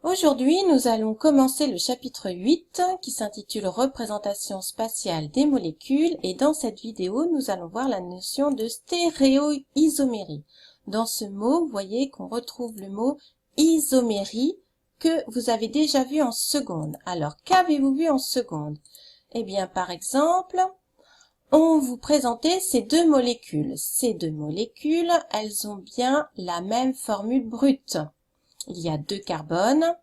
Aujourd'hui, nous allons commencer le chapitre 8 qui s'intitule Représentation spatiale des molécules et dans cette vidéo, nous allons voir la notion de stéréoisomérie. Dans ce mot, vous voyez qu'on retrouve le mot isomérie que vous avez déjà vu en seconde. Alors, qu'avez-vous vu en seconde? Eh bien, par exemple, on vous présentait ces deux molécules. Ces deux molécules, elles ont bien la même formule brute. Il y a 2 carbones,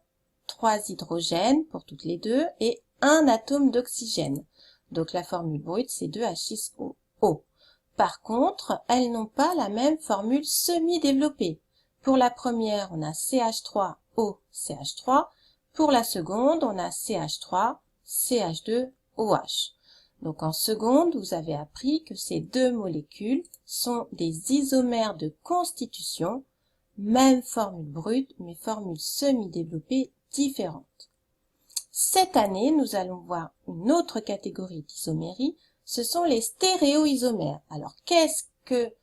3 hydrogènes pour toutes les deux et un atome d'oxygène. Donc la formule brute, c'est 2H6O. Par contre, elles n'ont pas la même formule semi-développée. Pour la première, on a CH3O, CH3. Pour la seconde, on a CH3, CH2OH. Donc en seconde, vous avez appris que ces deux molécules sont des isomères de constitution, même formule brute, mais formule semi-développée différente. Cette année, nous allons voir une autre catégorie d'isomérie, ce sont les stéréoisomères. Alors, qu'est-ce que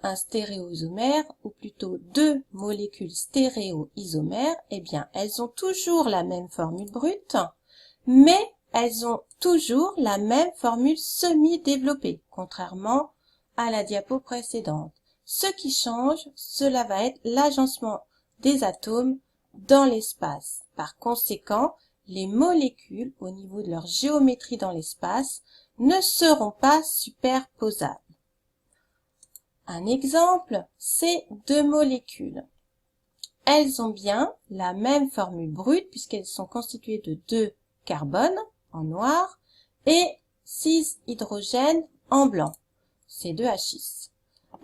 un stéréoisomère, ou plutôt deux molécules stéréoisomères? Eh bien, elles ont toujours la même formule brute, mais elles ont toujours la même formule semi-développée, contrairement à la diapo précédente. Ce qui change, cela va être l'agencement des atomes dans l'espace. Par conséquent, les molécules, au niveau de leur géométrie dans l'espace, ne seront pas superposables. Un exemple, c'est deux molécules. Elles ont bien la même formule brute puisqu'elles sont constituées de 2 carbones en noir et 6 hydrogènes en blanc, C2H6.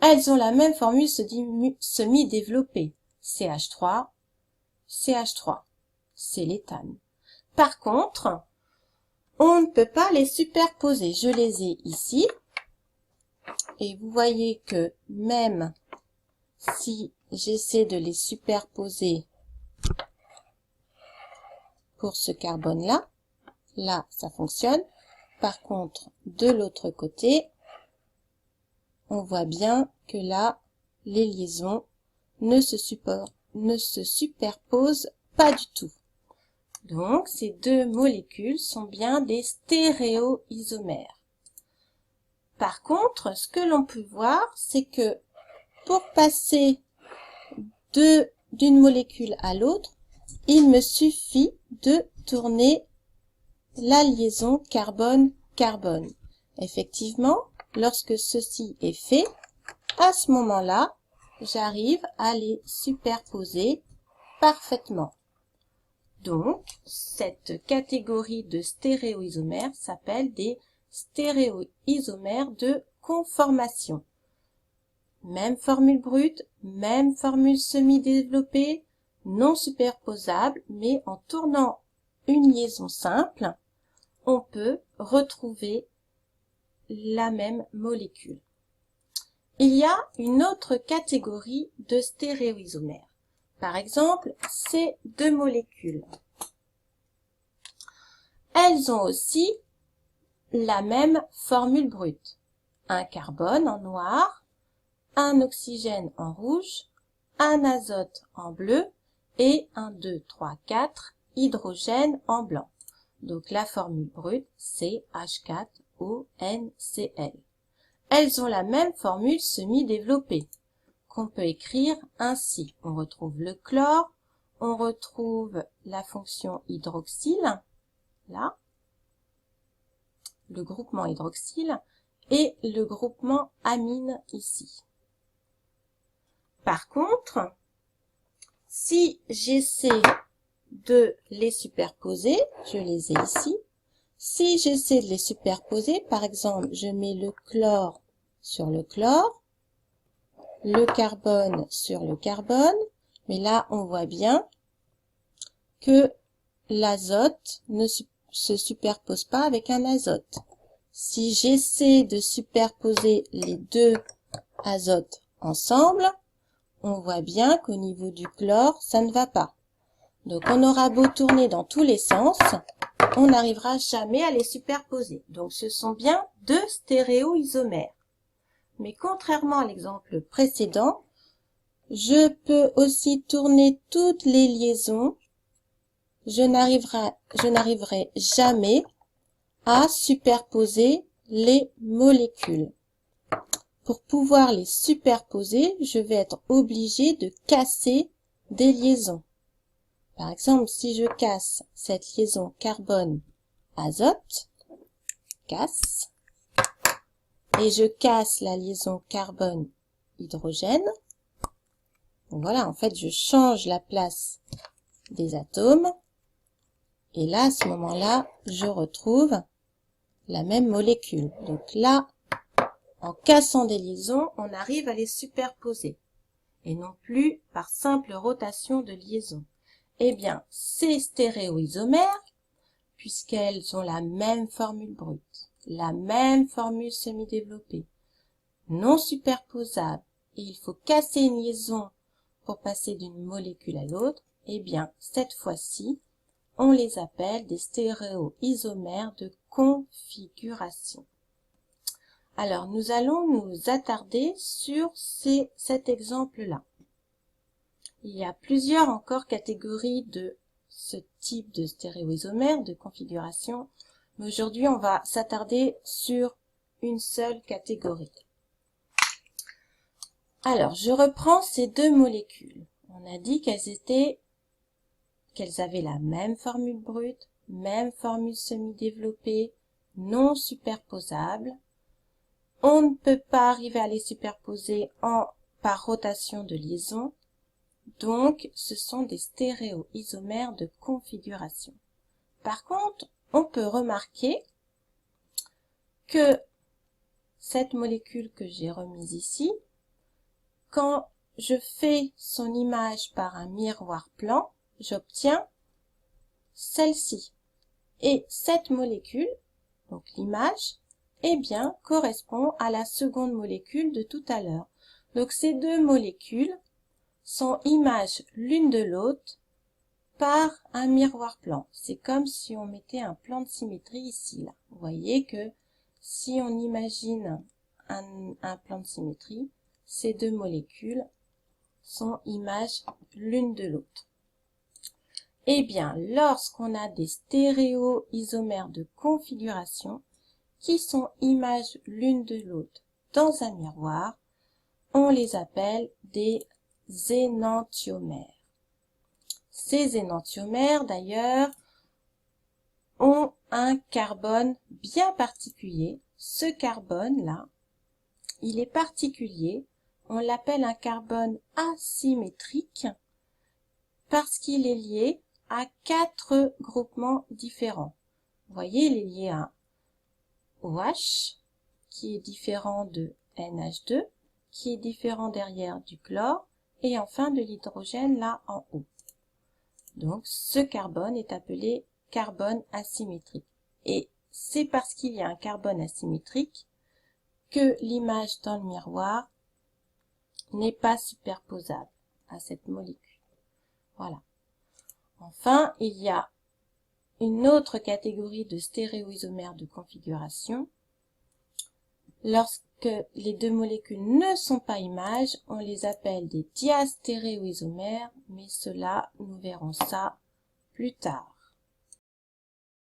Elles ont la même formule semi-développée, CH3, CH3, c'est l'éthane. Par contre, on ne peut pas les superposer. Je les ai ici. Et vous voyez que même si j'essaie de les superposer pour ce carbone-là, là, ça fonctionne. Par contre, de l'autre côté, on voit bien que là, les liaisons ne se superposent pas du tout. Donc, ces deux molécules sont bien des stéréoisomères. Par contre, ce que l'on peut voir, c'est que pour passer d'une molécule à l'autre, il me suffit de tourner la liaison carbone-carbone. Effectivement, lorsque ceci est fait, à ce moment-là, j'arrive à les superposer parfaitement. Donc, cette catégorie de stéréoisomères s'appelle des stéréoisomères de conformation. Même formule brute, même formule semi-développée, non superposable, mais en tournant une liaison simple, on peut retrouver la même molécule. Il y a une autre catégorie de stéréoisomères. Par exemple, ces deux molécules. Elles ont aussi la même formule brute. Un carbone en noir, un oxygène en rouge, un azote en bleu et un 2, 3, 4 hydrogène en blanc. Donc la formule brute, c'est H4ONCl. Elles ont la même formule semi-développée, qu'on peut écrire ainsi. On retrouve le chlore, on retrouve la fonction hydroxyle, là, le groupement hydroxyle, et le groupement amine ici. Par contre, si j'essaie de les superposer, je les ai ici. Si j'essaie de les superposer, par exemple, je mets le chlore sur le chlore, le carbone sur le carbone, mais là, on voit bien que l'azote ne se superpose pas avec un azote. Si j'essaie de superposer les deux azotes ensemble, on voit bien qu'au niveau du chlore, ça ne va pas. Donc, on aura beau tourner dans tous les sens, on n'arrivera jamais à les superposer. Donc, ce sont bien deux stéréoisomères. Mais contrairement à l'exemple précédent, je peux aussi tourner toutes les liaisons je n'arriverai jamais à superposer les molécules. Pour pouvoir les superposer, je vais être obligé de casser des liaisons. Par exemple, si je casse cette liaison carbone-azote, casse, et je casse la liaison carbone-hydrogène, voilà, en fait, je change la place des atomes, et là, à ce moment-là, je retrouve la même molécule. Donc là, en cassant des liaisons, on arrive à les superposer, et non plus par simple rotation de liaison. Eh bien, ces stéréoisomères, puisqu'elles ont la même formule brute, la même formule semi-développée, non superposable, et il faut casser une liaison pour passer d'une molécule à l'autre, eh bien, cette fois-ci, on les appelle des stéréoisomères de configuration. Alors, nous allons nous attarder sur cet exemple-là. Il y a plusieurs encore catégories de ce type de stéréoisomère de configuration, mais aujourd'hui, on va s'attarder sur une seule catégorie. Alors, je reprends ces deux molécules. On a dit qu'elles avaient la même formule brute, même formule semi-développée, non superposable. On ne peut pas arriver à les superposer par rotation de liaison. Donc, ce sont des stéréoisomères de configuration. Par contre, on peut remarquer que cette molécule que j'ai remise ici, quand je fais son image par un miroir plan, j'obtiens celle-ci. Et cette molécule, donc l'image, eh bien, correspond à la seconde molécule de tout à l'heure. Donc, ces deux molécules sont images l'une de l'autre par un miroir plan. C'est comme si on mettait un plan de symétrie ici, là. Vous voyez que si on imagine un plan de symétrie, ces deux molécules sont images l'une de l'autre. Eh bien, lorsqu'on a des stéréoisomères de configuration qui sont images l'une de l'autre dans un miroir, on les appelle des énantiomères. Ces énantiomères, d'ailleurs, ont un carbone bien particulier. Ce carbone-là, il est particulier. On l'appelle un carbone asymétrique parce qu'il est lié à 4 groupements différents. Vous voyez, il est lié à un OH, qui est différent de NH2, qui est différent derrière du chlore, et enfin de l'hydrogène là en haut. Donc, ce carbone est appelé carbone asymétrique. Et c'est parce qu'il y a un carbone asymétrique que l'image dans le miroir n'est pas superposable à cette molécule. Voilà. Enfin, il y a une autre catégorie de stéréoisomères de configuration. Lorsque les deux molécules ne sont pas images, on les appelle des diastéréoisomères, mais cela, nous verrons ça plus tard.